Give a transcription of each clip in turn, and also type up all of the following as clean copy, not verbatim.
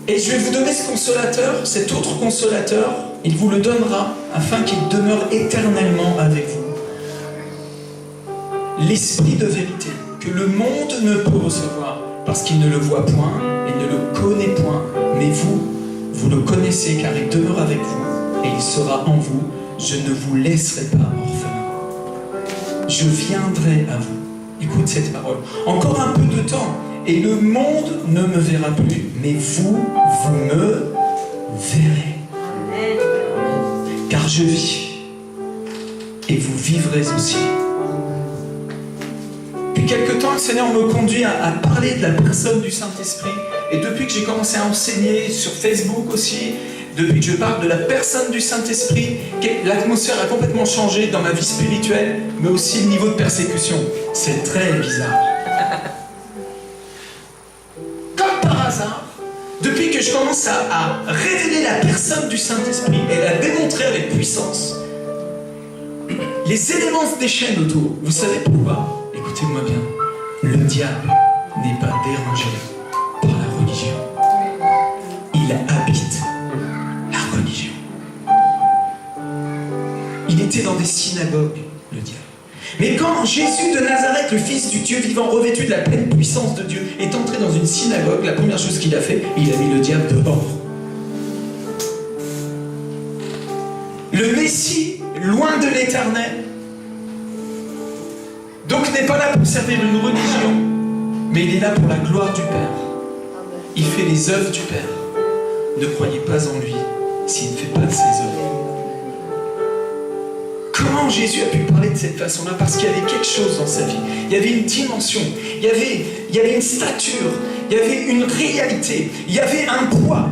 Et je vais vous donner ce consolateur, cet autre consolateur, il vous le donnera afin qu'il demeure éternellement avec vous. L'Esprit de vérité, que le monde ne peut recevoir, parce qu'il ne le voit point et ne le connaît point. Mais vous le connaissez, car il demeure avec vous, et il sera en vous. Je ne vous laisserai pas orphelin. Je viendrai à vous. Écoute cette parole. Encore un peu de temps, et le monde ne me verra plus, mais vous me verrez. Car je vis, et vous vivrez aussi. Depuis quelque temps, le Seigneur me conduit à parler de la personne du Saint-Esprit. Et depuis que j'ai commencé à enseigner sur Facebook aussi, depuis que je parle de la personne du Saint-Esprit, l'atmosphère a complètement changé dans ma vie spirituelle, mais aussi le niveau de persécution. C'est très bizarre. Comme par hasard, depuis que je commence à révéler la personne du Saint-Esprit et la démontrer avec puissance, les éléments se déchaînent autour. Vous savez pourquoi? Écoutez-moi bien. Le diable n'est pas dérangé par la religion. Il habite la religion. Il était dans des synagogues, le diable. Mais quand Jésus de Nazareth, le Fils du Dieu vivant, revêtu de la pleine puissance de Dieu, est entré dans une synagogue, la première chose qu'il a fait, il a mis le diable dehors. Le Messie, loin de l'Éternel, donc n'est pas là pour servir une religion, mais il est là pour la gloire du Père. Il fait les œuvres du Père. Ne croyez pas en lui s'il ne fait pas ses œuvres. Comment Jésus a pu parler de cette façon-là? Parce qu'il y avait quelque chose dans sa vie. Il y avait une dimension, il y avait une stature, il y avait une réalité, il y avait un poids.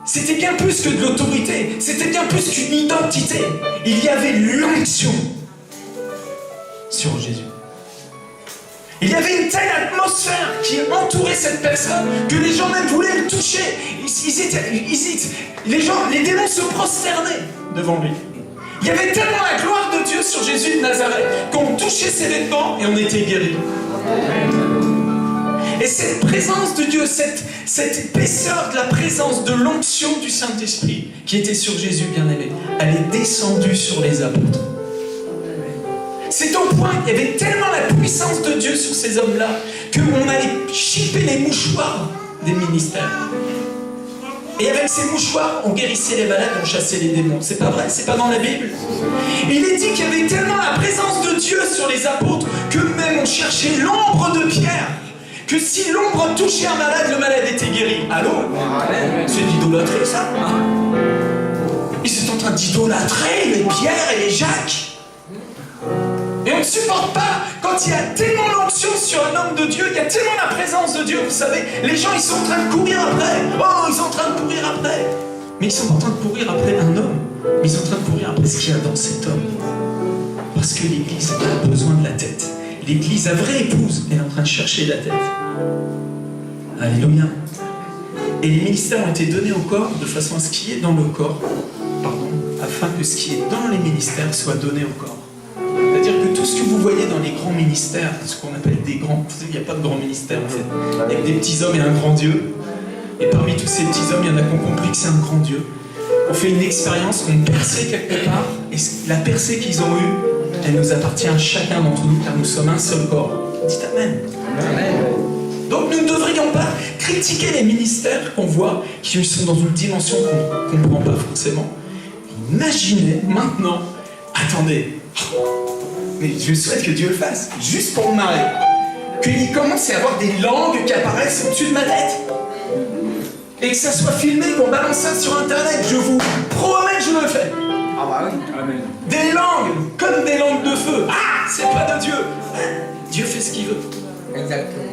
C'était bien plus que de l'autorité, c'était bien plus qu'une identité. Il y avait l'onction sur Jésus. Il y avait une telle atmosphère qui entourait cette personne que les gens même voulaient le toucher. Les démons se prosternaient devant lui. Il y avait tellement la gloire de Dieu sur Jésus de Nazareth qu'on touchait ses vêtements et on était guéri. Et cette présence de Dieu, cette épaisseur de la présence de l'onction du Saint-Esprit qui était sur Jésus bien-aimé, elle est descendue sur les apôtres. C'est au point qu'il y avait tellement la puissance de Dieu sur ces hommes-là qu'on allait chipper les mouchoirs des ministères. Et avec ces mouchoirs, on guérissait les malades, on chassait les démons. C'est pas vrai? C'est pas dans la Bible? Il est dit qu'il y avait tellement la présence de Dieu sur les apôtres que même on cherchait l'ombre de Pierre. Que si l'ombre touchait un malade, le malade était guéri. Allô? C'est d'idolâtrer ça. Ils étaient en train d'idolâtrer les Pierre et les Jacques. Et on ne supporte pas quand il y a tellement l'onction sur un homme de Dieu, il y a tellement la présence de Dieu, vous savez, les gens ils sont en train de courir après. Oh, ils sont en train de courir après. Mais ils sont en train de courir après un homme. Mais ils sont en train de courir après ce qu'il y a dans cet homme. Parce que l'Église a besoin de la tête. L'Église, la vraie épouse, elle est en train de chercher la tête. Alléluia. Et les ministères ont été donnés au corps de façon à ce qui est dans le corps, afin que ce qui est dans les ministères soit donné au corps. C'est-à-dire que tout ce que vous voyez dans les grands ministères, ce qu'on appelle des grands... Il n'y a pas de grands ministères en fait. Il y a des petits hommes et un grand Dieu. Et parmi tous ces petits hommes, il y en a qui ont compris que c'est un grand Dieu. On fait une expérience, on percée quelque part, et la percée qu'ils ont eue, elle nous appartient à chacun d'entre nous, car nous sommes un seul corps. Dites Amen. Amen. Donc nous ne devrions pas critiquer les ministères qu'on voit, qui sont dans une dimension qu'on ne comprend pas forcément. Imaginez maintenant, attendez, mais je souhaite que Dieu le fasse, juste pour me marrer, qu'il commence à y avoir des langues qui apparaissent au-dessus de ma tête. Et que ça soit filmé, qu'on balance ça sur internet, je vous promets que je le fais. Ah bah oui. Amen. Des langues, comme des langues de feu. Ah, c'est pas de Dieu. Dieu fait ce qu'il veut. Exactement.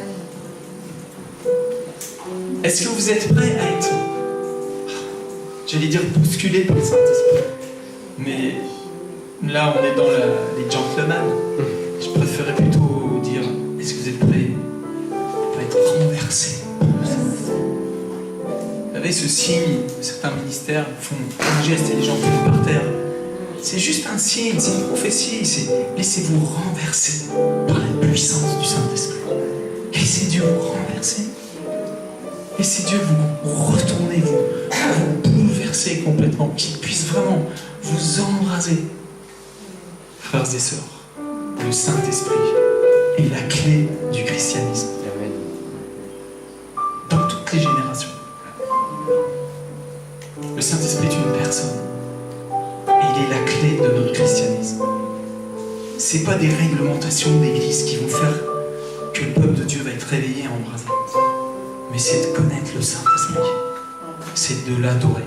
Est-ce que vous êtes prêts à être, j'allais dire, bousculés par le Saint-Esprit? Mais là, on est dans les gentlemen. Je préférerais plutôt dire, est-ce que vous êtes prêts à être renversés? Vous savez, ce signe, certains ministères font un geste et les gens tombent par terre. C'est juste un signe, c'est une prophétie. C'est laissez-vous renverser par la puissance du Saint-Esprit. Laissez Dieu vous renverser. laissez Dieu vous retourner, vous bouleverser complètement, qu'il puisse vraiment vous embraser. Frères et sœurs, le Saint-Esprit est la clé du christianisme. Dans toutes les générations. Le Saint-Esprit est une personne. Et il est la clé de notre christianisme. Ce n'est pas des réglementations d'église qui vont faire que le peuple de Dieu va être réveillé et embrasé. Mais c'est de connaître le Saint-Esprit. C'est de l'adorer.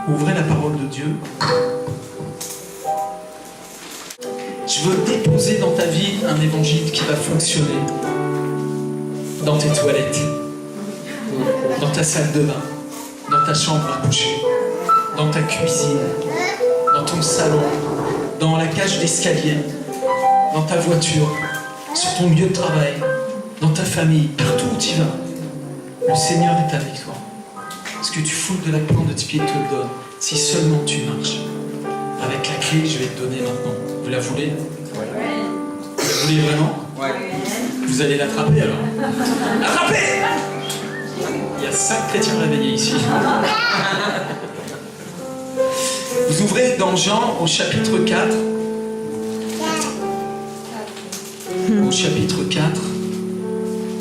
Ouvrez la parole de Dieu. Je veux déposer dans ta vie un évangile qui va fonctionner dans tes toilettes, dans ta salle de bain, dans ta chambre à coucher, dans ta cuisine, dans ton salon, dans la cage d'escalier, dans ta voiture, sur ton lieu de travail, dans ta famille, partout où tu vas. Le Seigneur est avec toi. Ce que tu foules de la plante de tes pieds te le donne, si seulement tu marches. Avec la clé que je vais te donner maintenant. Vous la voulez? Vous la voulez vraiment? Vous allez l'attraper alors? Attrapez! Il y a 5 chrétiens réveillés ici. Vous ouvrez dans Jean au chapitre 4. Au chapitre 4.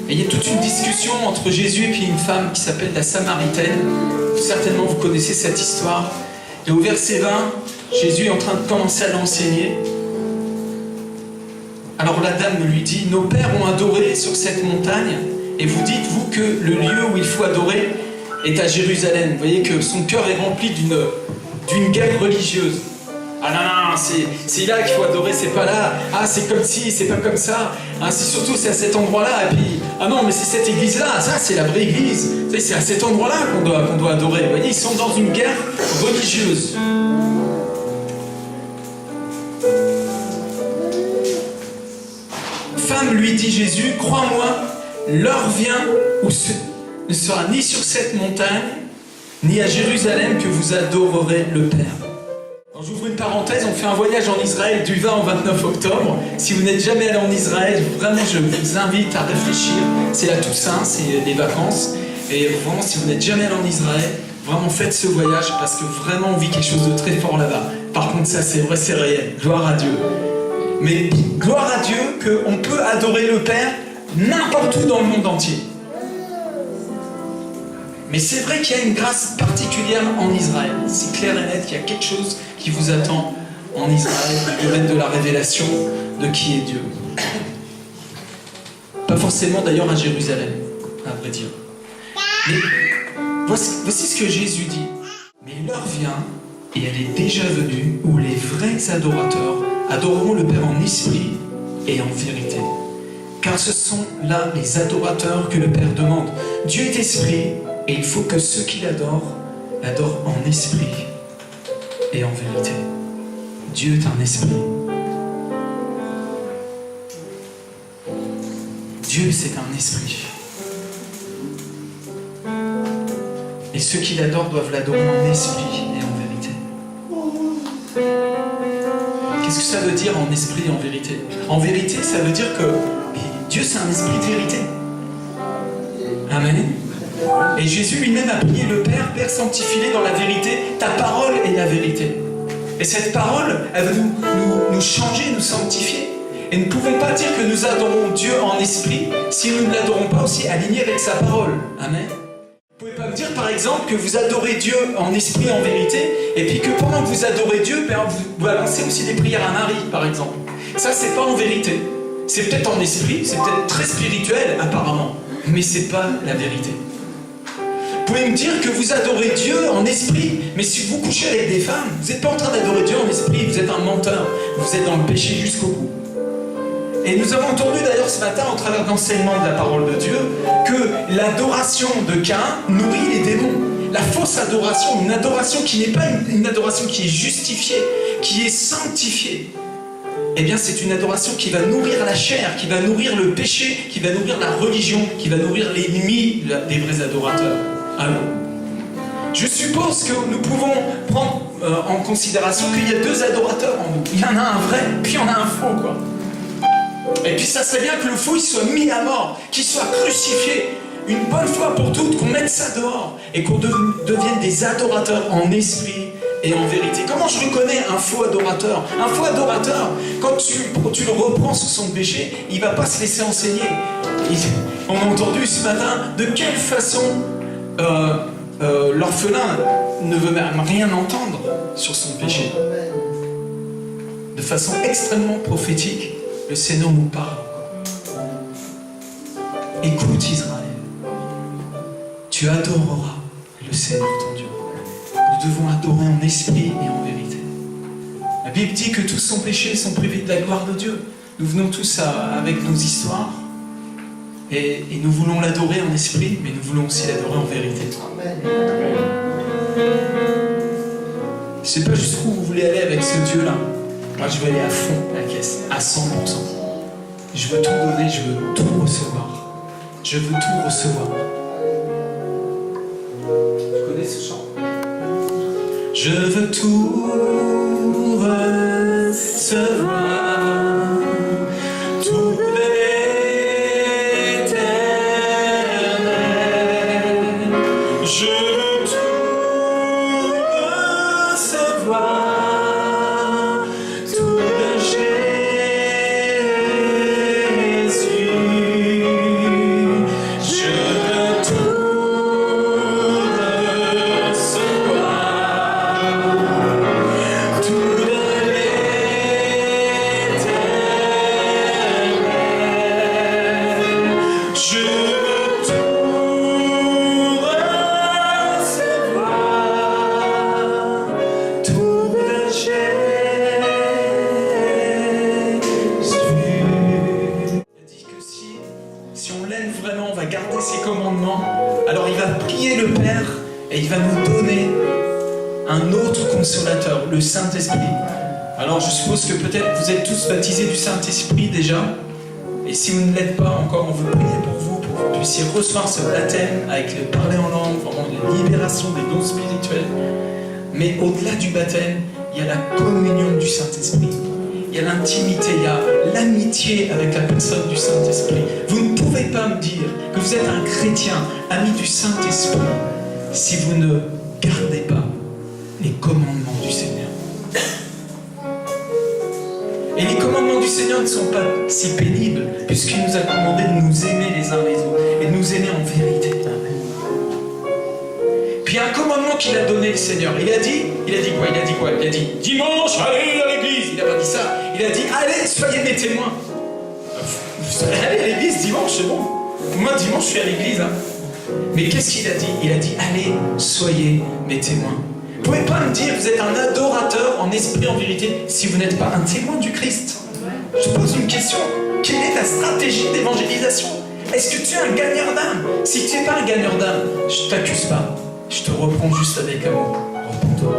Et il y a toute une discussion entre Jésus et puis une femme qui s'appelle la Samaritaine. Certainement vous connaissez cette histoire. Et au verset 20, Jésus est en train de commencer à l'enseigner. Alors la dame lui dit, nos pères ont adoré sur cette montagne, et vous dites, vous, que le lieu où il faut adorer est à Jérusalem. Vous voyez que son cœur est rempli d'une guerre religieuse. Ah non, c'est là qu'il faut adorer, c'est pas là. Ah, c'est comme ci, c'est pas comme ça. Ah, c'est à cet endroit-là. Et puis, ah non, mais c'est cette église-là. Ça, c'est la vraie église. C'est à cet endroit-là qu'on doit adorer. Vous voyez, ils sont dans une guerre religieuse. Femme, lui dit Jésus, crois-moi, l'heure vient où ce ne sera ni sur cette montagne, ni à Jérusalem que vous adorerez le Père. Alors, j'ouvre une parenthèse, on fait un voyage en Israël du 20 au 29 octobre. Si vous n'êtes jamais allé en Israël, vraiment je vous invite à réfléchir. C'est la Toussaint, c'est les vacances. Et vraiment, si vous n'êtes jamais allé en Israël, vraiment faites ce voyage parce que vraiment on vit quelque chose de très fort là-bas. Par contre, ça c'est vrai, c'est réel. Gloire à Dieu. Mais gloire à Dieu qu'on peut adorer le Père n'importe où dans le monde entier. Mais c'est vrai qu'il y a une grâce particulière en Israël. C'est clair et net qu'il y a quelque chose qui vous attend en Israël, du domaine de la révélation de qui est Dieu. Pas forcément d'ailleurs à Jérusalem, à vrai dire. Mais voici ce que Jésus dit. Mais l'heure vient, et elle est déjà venue, où les vrais adorateurs adoreront le Père en esprit et en vérité. Car ce sont là les adorateurs que le Père demande. Dieu est esprit, et il faut que ceux qui l'adorent en esprit et en vérité. Dieu est un esprit. Dieu, c'est un esprit. Et ceux qui l'adorent doivent l'adorer en esprit et en vérité. Qu'est-ce que ça veut dire en esprit et en vérité? En vérité, ça veut dire que Dieu, c'est un esprit de vérité. Amen. Et Jésus lui-même a prié le Père, Père, sanctifie-les dans la vérité, ta parole est la vérité. Et cette parole, elle va nous changer, nous sanctifier. Et nous ne pouvons pas dire que nous adorons Dieu en esprit si nous ne l'adorons pas aussi aligné avec sa parole. Amen. Vous ne pouvez pas me dire par exemple que vous adorez Dieu en esprit et en vérité, et puis que pendant que vous adorez Dieu, vous balancez aussi des prières à Marie, par exemple. Ça, c'est pas en vérité. C'est peut-être en esprit, c'est peut-être très spirituel apparemment, mais c'est pas la vérité. Vous pouvez me dire que vous adorez Dieu en esprit, mais si vous couchez avec des femmes, vous n'êtes pas en train d'adorer Dieu en esprit, vous êtes un menteur, vous êtes dans le péché jusqu'au bout. Et nous avons entendu d'ailleurs ce matin, au travers de l'enseignement de la parole de Dieu, que l'adoration de Caïn nourrit les démons. La fausse adoration, une adoration qui n'est pas une adoration qui est justifiée, qui est sanctifiée, eh bien c'est une adoration qui va nourrir la chair, qui va nourrir le péché, qui va nourrir la religion, qui va nourrir l'ennemi des vrais adorateurs. Alors, je suppose que nous pouvons prendre en considération qu'il y a deux adorateurs en nous. Il y en a un vrai, puis il y en a un faux, quoi. Et puis ça serait bien que le faux il soit mis à mort, qu'il soit crucifié une bonne fois pour toutes, qu'on mette ça dehors et qu'on devienne des adorateurs en esprit et en vérité. Comment je reconnais un faux adorateur? Un faux adorateur, quand tu le reprends sur son péché, il ne va pas se laisser enseigner. On a entendu ce matin de quelle façon l'orphelin ne veut même rien entendre sur son péché. De façon extrêmement prophétique, le Seigneur nous parle. Écoute Israël, tu adoreras le Seigneur ton Dieu. Nous devons adorer en esprit et en vérité. La Bible dit que tous sont péchés et sont privés de la gloire de Dieu. Nous venons tous avec nos histoires et nous voulons l'adorer en esprit, mais nous voulons aussi l'adorer en vérité. Je ne sais pas jusqu'où vous voulez aller avec ce Dieu-là. Moi, je veux aller à fond, la caisse, à 100%. Je veux tout donner, je veux tout recevoir. Je veux tout recevoir. Tu connais ce chant? Je veux tout recevoir, tout de l'éternel. Je veux tout recevoir, tout de Jésus. Je veux tout recevoir, tout de l'éternel. Je veux tout recevoir, tout de Jésus. Il a dit que si on l'aime vraiment, on va garder ses commandements, alors il va prier le Père et il va nous donner un autre consolateur, le Saint-Esprit. Alors je suppose que peut-être vous êtes tous baptisés du Saint-Esprit déjà, et si vous ne l'êtes pas encore, on veut prier pour vous que vous puissiez recevoir ce baptême avec le parler en langue, vraiment la libération des dons spirituels. Mais au-delà du baptême, il y a la communion du Saint-Esprit. Il y a l'intimité, il y a l'amitié avec la personne du Saint-Esprit. Vous ne pouvez pas me dire que vous êtes un chrétien, ami du Saint-Esprit, si vous ne gardez pas les commandements du Seigneur. Et les commandements du Seigneur ne sont pas si pénibles, puisqu'il nous a commandé de nous aimer les uns les autres, et de nous aimer en vérité. Puis il y a un commandement qu'il a donné le Seigneur. Il a dit quoi? Il a dit dimanche, allez à l'église. Il n'a pas dit ça. Il a dit allez, soyez mes témoins. Allez à l'église dimanche, c'est bon. Moi dimanche je suis à l'église. Hein. Mais qu'est-ce qu'il a dit? Il a dit allez, soyez mes témoins. Vous ne pouvez pas me dire que vous êtes un adorateur en esprit, en vérité, si vous n'êtes pas un témoin du Christ. Je pose une question. Quelle est ta stratégie d'évangélisation? Est-ce que tu es un gagneur d'âme? Si tu n'es pas un gagneur d'âme, je ne t'accuse pas. Je te reprends juste avec amour. Repends-toi.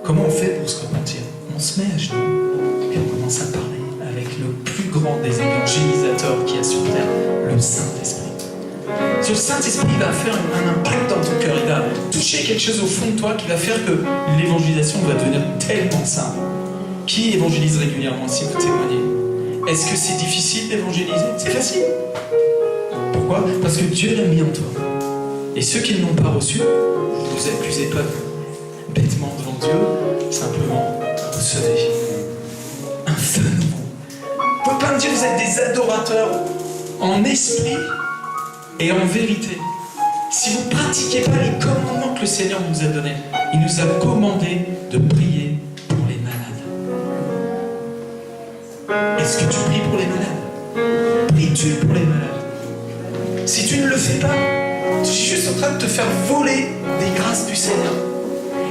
Comment on fait pour se repentir? On se met à genoux et on commence à parler avec le plus grand des évangélisateurs qu'il y a sur terre, le Saint-Esprit. Ce Saint-Esprit va faire un impact dans ton cœur. Il va toucher quelque chose au fond de toi qui va faire que l'évangélisation va devenir tellement simple. Qui évangélise régulièrement si vous témoignez? Est-ce que c'est difficile d'évangéliser? C'est facile. Pourquoi? Parce que Dieu l'a mis en toi. Et ceux qui ne l'ont pas reçu, vous accusez pas bêtement devant Dieu, simplement recevez un feu nouveau. Vous ne pouvez pas me dire que vous êtes des adorateurs en esprit et en vérité. Si vous ne pratiquez pas les commandements que le Seigneur nous a donnés, il nous a commandé de prier pour les malades. Est-ce que tu pries pour les malades? Pries-tu pour les malades? Si tu ne le fais pas, tu es juste en train de te faire voler des grâces du Seigneur.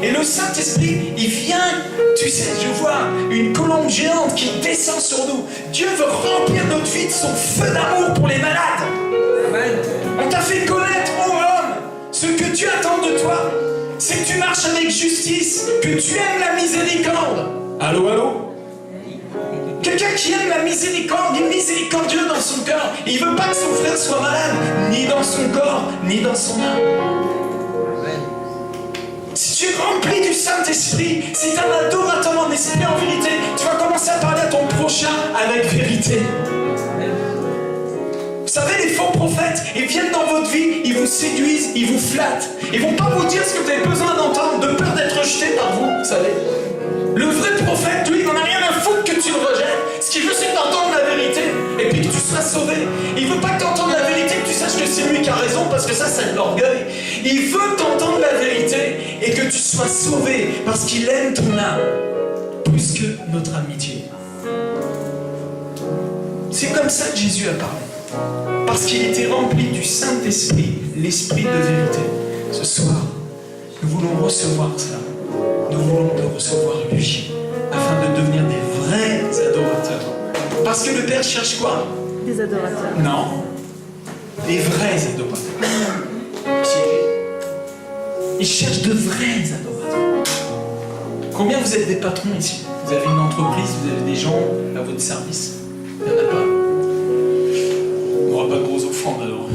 Et le Saint-Esprit, il vient, tu sais, je vois une colombe géante qui descend sur nous. Dieu veut remplir notre vie de son feu d'amour pour les malades. Amen. On t'a fait connaître, ô homme, ce que Dieu attend de toi, c'est que tu marches avec justice, que tu aimes la miséricorde. Allô, allô? Quelqu'un qui aime la miséricorde, il est miséricordieux dans son cœur. Il ne veut pas que son frère soit malade, ni dans son corps, ni dans son âme. Si tu es rempli du Saint-Esprit, si tu es un adorateur en esprit en vérité, tu vas commencer à parler à ton prochain avec vérité. savez, les faux prophètes, ils viennent dans votre vie, ils vous séduisent, ils vous flattent. Ils vont pas vous dire ce que vous avez besoin d'entendre, de peur d'être rejeté par vous savez. Le vrai prophète, lui, il n'en a rien à foutre que tu le rejettes. Ce qu'il veut, c'est t'entendre la vérité et puis que tu sois sauvé. Il veut pas que tu entendes la vérité, que tu saches que c'est lui qui a raison, parce que ça, c'est de l'orgueil. Il veut t'entendre la vérité et que tu sois sauvé parce qu'il aime ton âme plus que notre amitié. C'est comme ça que Jésus a parlé. Parce qu'il était rempli du Saint-Esprit, l'Esprit de vérité. Ce soir, nous voulons recevoir cela. Nous voulons le recevoir lui, afin de devenir des vrais adorateurs. Parce que le Père cherche quoi? Des adorateurs. Non, des vrais adorateurs. Il cherche de vrais adorateurs. Combien vous êtes des patrons ici? Vous avez une entreprise, vous avez des gens à votre service? Il n'y en a pas. On n'aura pas de grosses offrandes alors.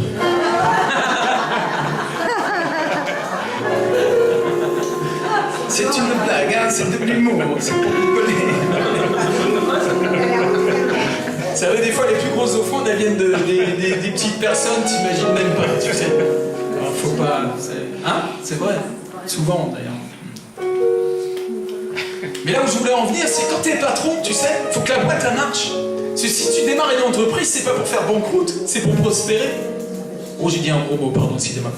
C'est une blague, hein, c'est de l'humour, c'est pour rigoler. Vous savez, des fois, les plus grosses offrandes, elles viennent des petites personnes, t'imagines même pas, tu sais. Alors, faut pas... Hein? C'est vrai. Souvent, d'ailleurs. Mais là où je voulais en venir, c'est quand t'es patron, tu sais, faut que la boîte, elle marche. Parce que si tu démarres une entreprise, c'est pas pour faire banqueroute, c'est pour prospérer. Oh, j'ai dit un gros mot, pardon, excusez-moi.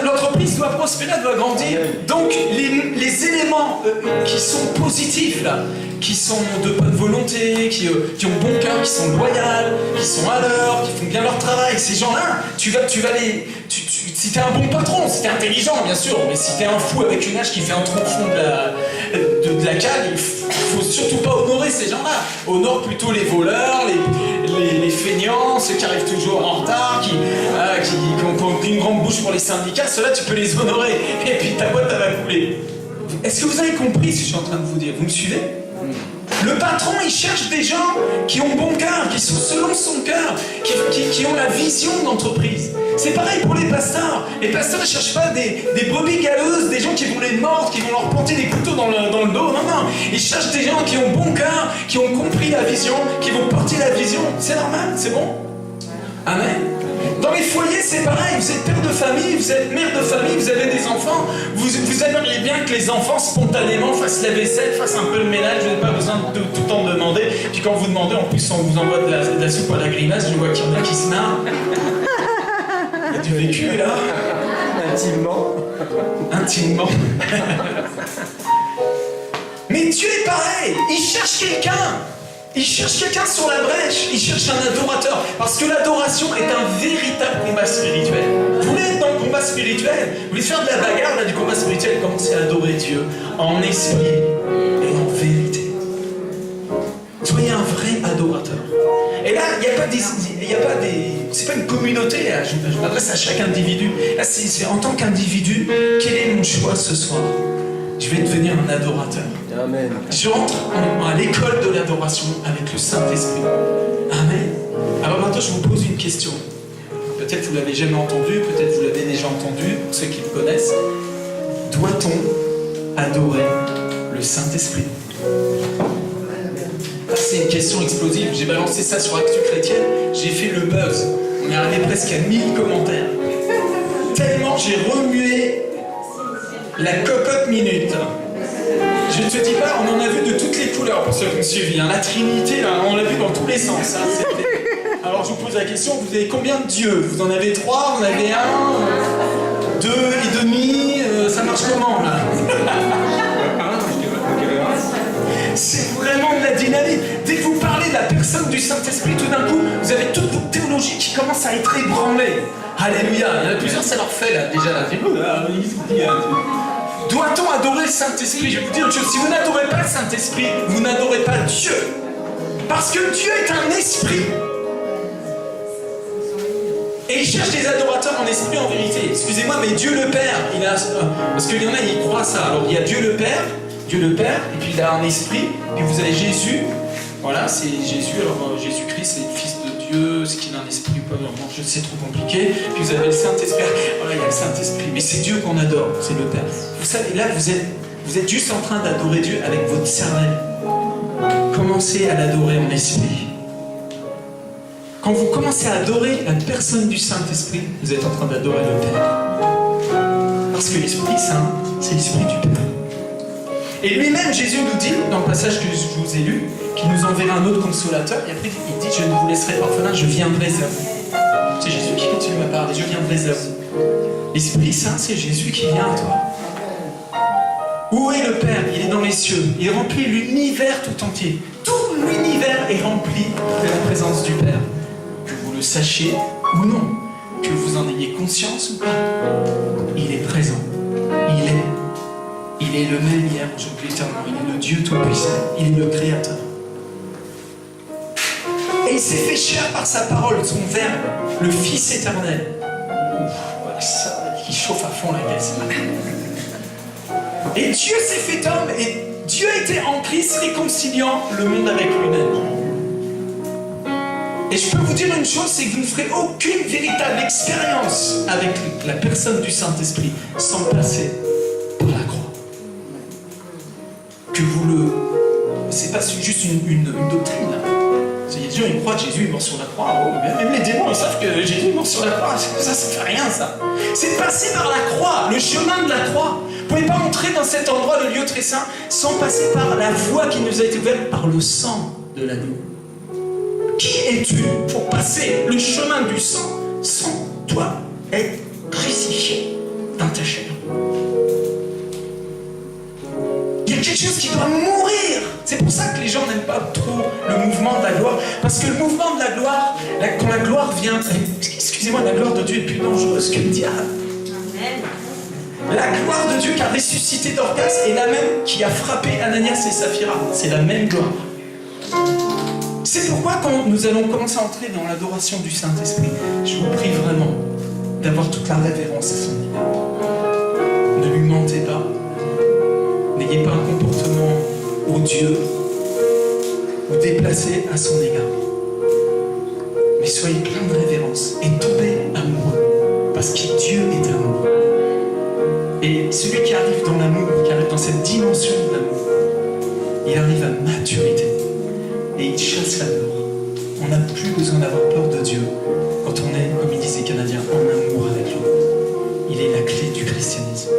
L'entreprise doit prospérer, doit grandir. Donc les éléments qui sont positifs là, qui sont de bonne volonté, qui ont bon cœur, qui sont loyaux, qui sont à l'heure, qui font bien leur travail, ces gens-là, tu vas si t'es un bon patron, si t'es intelligent bien sûr, mais si t'es un fou avec une hache qui fait un tronçon de la cale, il faut surtout pas honorer ces gens-là. Honore plutôt les voleurs, les feignants, ceux qui arrivent toujours en retard, qui ont une grande bouche pour les syndicats, ceux-là tu peux les honorer, et puis ta boîte elle va couler. Est-ce que vous avez compris ce que je suis en train de vous dire? Vous me suivez? Le patron, il cherche des gens qui ont bon cœur, qui sont selon son cœur, qui ont la vision d'entreprise. C'est pareil pour les pasteurs. Les pasteurs ne cherchent pas des brebis galeuses, des gens qui vont les mordre, qui vont leur planter des couteaux dans le dos. Non, non. Ils cherchent des gens qui ont bon cœur, qui ont compris la vision, qui vont porter la vision. C'est normal, c'est bon? Amen. Dans les foyers, c'est pareil. Vous êtes père de famille, vous êtes mère de famille, vous avez des enfants. Vous aimeriez bien que les enfants, spontanément, fassent la vaisselle, fassent un peu le ménage. Vous n'avez pas besoin de tout le temps demander. Puis quand vous demandez, en plus, on vous envoie de la soupe à la grimace. Je vois qu'il y en a qui se marrent. Il y a du vécu, là. Intimement. Mais Dieu est pareil. Il cherche quelqu'un. Il cherche quelqu'un sur la brèche, il cherche un adorateur, parce que l'adoration est un véritable combat spirituel. Vous voulez être dans le combat spirituel? Vous voulez faire de la bagarre là, du combat spirituel? Commencez à adorer Dieu en esprit et en vérité. Soyez un vrai adorateur. Et là, il n'y a pas des... C'est pas une communauté, là. Je m'adresse à chaque individu. Là, c'est en tant qu'individu, quel est mon choix ce soir? Je vais devenir un adorateur. Amen. J'entre à l'école de l'adoration avec le Saint-Esprit. Amen. Alors maintenant, je vous pose une question. Peut-être vous l'avez jamais entendu, peut-être vous l'avez déjà entendu, pour ceux qui le connaissent. Doit-on adorer le Saint-Esprit? C'est une question explosive. J'ai balancé ça sur Actu Chrétienne. J'ai fait le buzz. On est arrivé presque à 1000 commentaires. Tellement j'ai remué la cocotte minute. Je ne te dis pas, on en a vu de toutes les couleurs pour ceux qui me suivent. La Trinité, là, on l'a vu dans tous les sens. Alors je vous pose la question, vous avez combien de dieux? Vous en avez 3, vous en avez 1, 2 et demi, ça marche comment là? C'est vraiment de la dynamique. Dès que vous parlez de la personne du Saint-Esprit, tout d'un coup, vous avez toute votre théologie qui commence à être ébranlée. Alléluia. Il y en a plusieurs, ça leur fait là, déjà là. Doit-on adorer le Saint-Esprit? Je vais vous dire une chose, si vous n'adorez pas le Saint-Esprit, vous n'adorez pas Dieu. Parce que Dieu est un esprit. Et il cherche des adorateurs en esprit, en vérité. Excusez-moi, mais Dieu le Père, il a... Parce qu'il y en a, ils croient ça. Alors il y a Dieu le Père, et puis il a un esprit, puis vous avez Jésus. Voilà, c'est Jésus. Alors Jésus-Christ, c'est le Fils de Dieu, ce qu'il a un esprit ou pas, vraiment, je sais, trop compliqué. Puis vous avez le Saint-Esprit. Voilà, il y a le Saint-Esprit. Mais c'est Dieu qu'on adore, c'est le Père. Vous savez, là, vous êtes juste en train d'adorer Dieu avec votre cervelle. Commencez à l'adorer en esprit. quand vous commencez à adorer la personne du Saint-Esprit, vous êtes en train d'adorer le Père. Parce que l'Esprit Saint, c'est l'Esprit du Père. Et lui-même, Jésus nous dit, dans le passage que je vous ai lu, qu'il nous enverra un autre consolateur, et après il dit, je ne vous laisserai pas orphelin, je viendrai à vous. C'est Jésus qui continue à parler, je viendrai à vous. L'Esprit Saint, c'est Jésus qui vient à toi. Où est le Père? Il est dans les cieux. Il remplit l'univers tout entier. Tout l'univers est rempli de la présence du Père. Que vous le sachiez ou non, que vous en ayez conscience ou pas, il est présent. Il est le même hier, aujourd'hui, éternellement. Il est le Dieu Tout-Puissant. Il est le Créateur. Et il s'est fait chair par sa parole, son Verbe, le Fils éternel. Voilà ça, qui chauffe à fond la caisse. Et Dieu s'est fait homme, et Dieu était en Christ, réconciliant le monde avec lui-même. Et je peux vous dire une chose, c'est que vous ne ferez aucune véritable expérience avec la personne du Saint-Esprit sans passer par la croix. Que vous le... C'est pas juste une doctrine, là. Il y a des gens qui croient que Jésus est mort sur la croix. Oh, même les démons, ils savent que Jésus est mort sur la croix. Ça fait rien, ça. C'est passer par la croix, le chemin de la croix. Vous ne pouvez pas entrer dans cet endroit, le lieu très saint, sans passer par la voie qui nous a été ouverte par le sang de l'agneau. Qui es-tu pour passer le chemin du sang sans toi être crucifié dans ta chair? Il y a quelque chose qui doit mourir. C'est pour ça que les gens n'aiment pas trop le mouvement de la gloire. Parce que le mouvement de la gloire, quand la gloire vient, excusez-moi, la gloire de Dieu est plus dangereuse que le diable. La gloire de Dieu qui a ressuscité Dorcas est la même qui a frappé Ananias et Saphira. C'est la même gloire. C'est pourquoi quand nous allons commencer à entrer dans l'adoration du Saint-Esprit, je vous prie vraiment d'avoir toute la révérence à son égard. Ne lui mentez pas. N'ayez pas un comportement odieux ou déplacé à son égard. Mais soyez plein de révérence et tombez amoureux. Parce que Dieu est amour. Et celui qui arrive dans l'amour, qui arrive dans cette dimension de l'amour, il arrive à maturité. Et il chasse la peur. On n'a plus besoin d'avoir peur de Dieu quand on est, comme ils disent les Canadiens, en amour avec lui. Il est la clé du christianisme.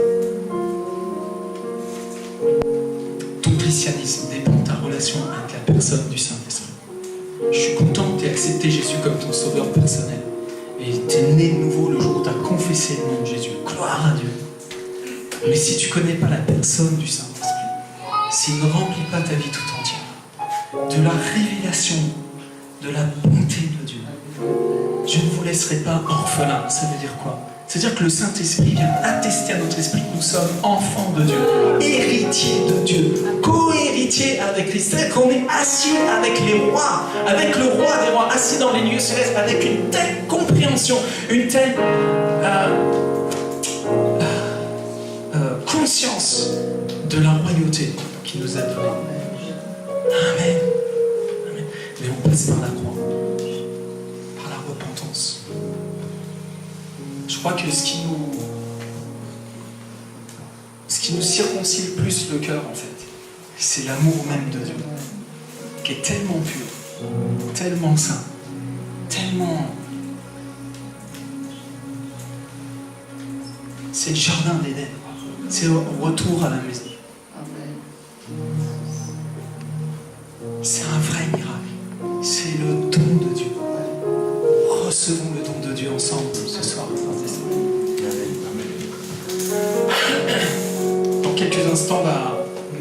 Ton christianisme dépend de ta relation avec la personne du Saint-Esprit. Je suis content que tu aies accepté Jésus comme ton sauveur personnel. Et tu es né de nouveau le jour où tu as confessé le nom de Jésus. Gloire à Dieu. Mais si tu ne connais pas la personne du Saint-Esprit, s'il ne remplit pas ta vie tout entière, de la révélation, de la bonté de Dieu, je ne vous laisserai pas orphelins. Ça veut dire quoi? C'est-à-dire que le Saint-Esprit vient attester à notre esprit que nous sommes enfants de Dieu, héritiers de Dieu, co-héritiers avec Christ. C'est-à-dire qu'on est assis avec les rois, avec le roi des rois, assis dans les lieux célestes, avec une telle compréhension, une telle conscience de la royauté qui nous a donnée. Amen. Amen. Mais on passe par la croix, par la repentance. Je crois que ce qui nous circoncile le plus le cœur, en fait, c'est l'amour même de Dieu, qui est tellement pur, tellement saint, tellement... C'est le jardin d'Éden, c'est le retour à la maison. C'est un vrai miracle. C'est le don de Dieu. Recevons le don de Dieu ensemble ce soir. Dans quelques instants, on va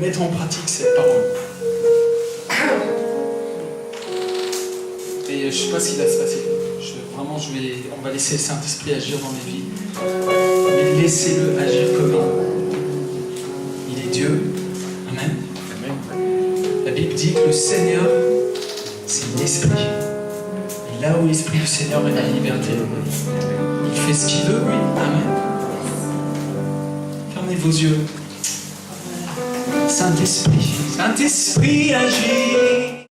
mettre en pratique cette parole. Et je ne sais pas ce qui va se passer. On va laisser le Saint-Esprit agir dans les vies. Mais laissez-le agir comme il est Dieu. Amen. La Bible dit que le Seigneur, c'est l'Esprit. Et là où l'Esprit du Seigneur est la liberté, il fait ce qu'il veut, oui. Amen. Fermez vos yeux. Saint-Esprit, Saint-Esprit agit.